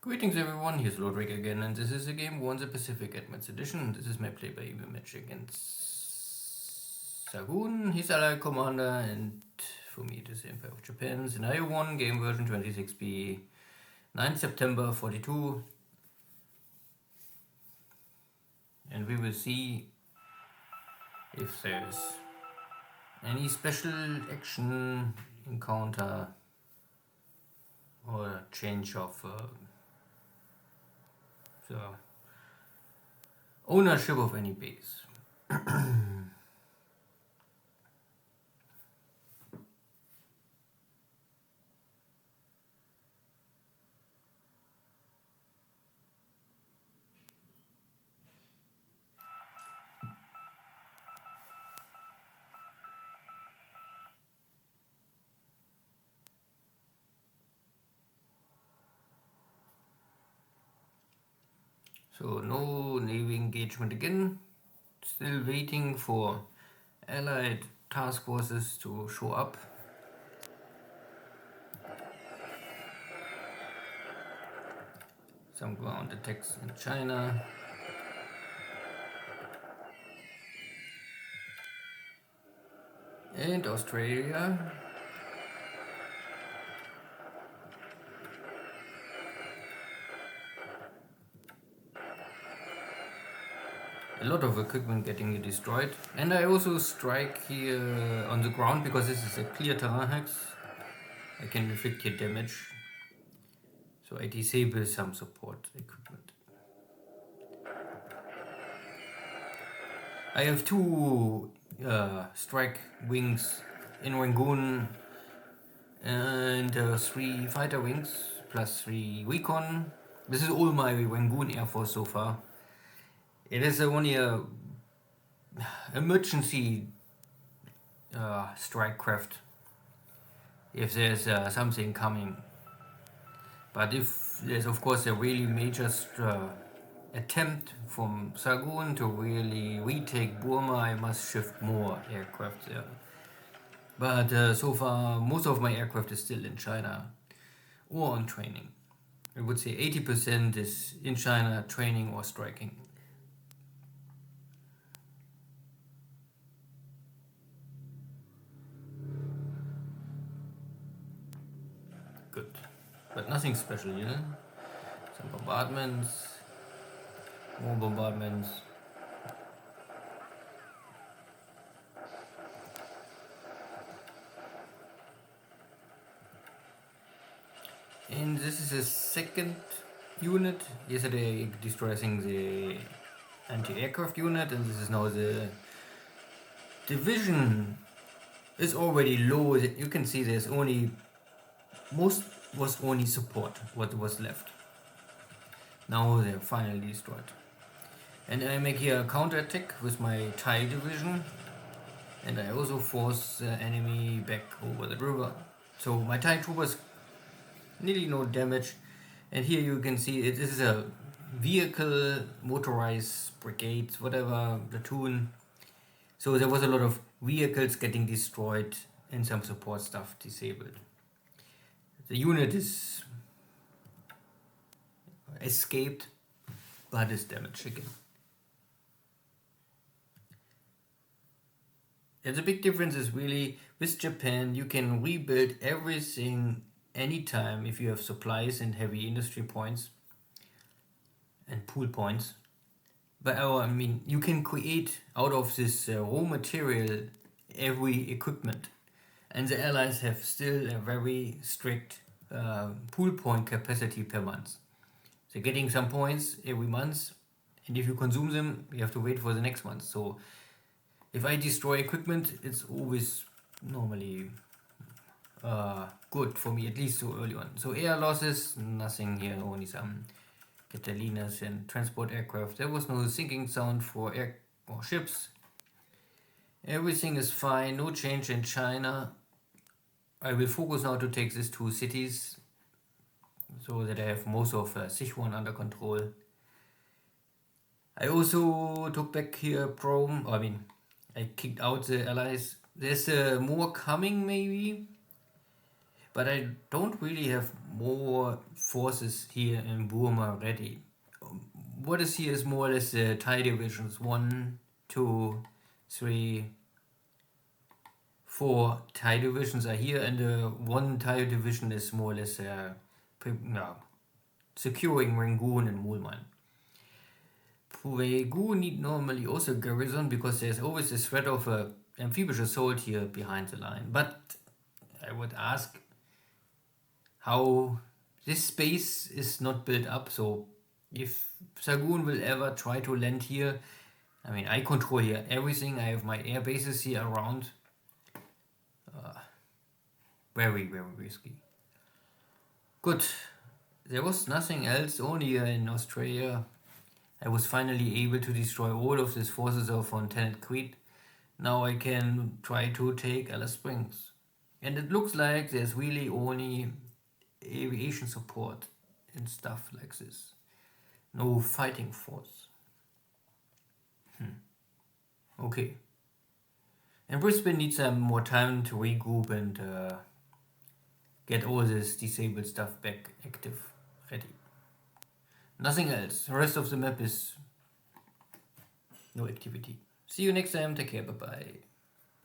Greetings everyone, here's Lodrik again, and this is a game War in the Pacific Advanced Edition. This is my play-by-ear match against Xargun. He's Allied Commander, and for me it is the Empire of Japan. Scenario 1, game version 26B, 9 September 42. And we will see if there's any special action, encounter, or change of the ownership of any base. So no Navy engagement again. Still waiting for Allied task forces to show up. Some ground attacks in China. And Australia. A lot of equipment getting destroyed. And I also strike here on the ground because this is a clear terrain hex. I can inflict here damage. So I disable some support equipment. I have two strike wings in Rangoon and 3 fighter wings plus 3 recon. This is all my Rangoon Air Force so far. It is only a emergency strike craft if there's something coming. But if there's of course a really major attempt from Xargun to really retake Burma, I must shift more aircraft there. But so far most of my aircraft is still in China or on training. I would say 80% is in China training or striking. Good, but nothing special here. Some bombardments, more bombardments. And this is a second unit. Yesterday destroying the anti-aircraft unit, and this is now the division is already low. You can see there's only most was only support what was left. Now they're finally destroyed. And I make here a counter-attack with my Thai division, and I also force the enemy back over the river. So my Thai troopers nearly no damage. And here you can see this is a vehicle, motorized brigade, whatever, platoon. So there was a lot of vehicles getting destroyed and some support stuff disabled. The unit is escaped, but is damaged again. And the big difference is really with Japan, you can rebuild everything anytime if you have supplies and heavy industry points and pool points. But I mean, you can create out of this raw material every equipment. And the allies have still a very strict pool point capacity per month. They're getting some points every month, and if you consume them, you have to wait for the next month. So if I destroy equipment, it's always normally good for me, at least so early on. So air losses, nothing here, only some Catalinas and transport aircraft. There was no sinking sound for air or ships. Everything is fine, no change in China. I will focus now to take these 2 cities so that I have most of Sichuan under control. I also took back here I kicked out the allies. There's more coming maybe, but I don't really have more forces here in Burma ready. What is here is more or less the Thai divisions. 1, 2, 3, 4 Thai divisions are here, and the one Thai division is more or less securing Rangoon and Mulman. Puegu need normally also garrison because there's always a threat of a amphibious assault here behind the line. But I would ask how this space is not built up. So if Xargun will ever try to land here, I mean, I control here everything. I have my air bases here around. Very, very risky. Good. There was nothing else, only in Australia I was finally able to destroy all of these forces of Lieutenant Creed. Now I can try to take Alice Springs. And it looks like there's really only aviation support and stuff like this. No fighting force. Okay. And Brisbane needs some more time to regroup and get all this disabled stuff back active, ready. Nothing else. The rest of the map is no activity. See you next time. Take care. Bye bye.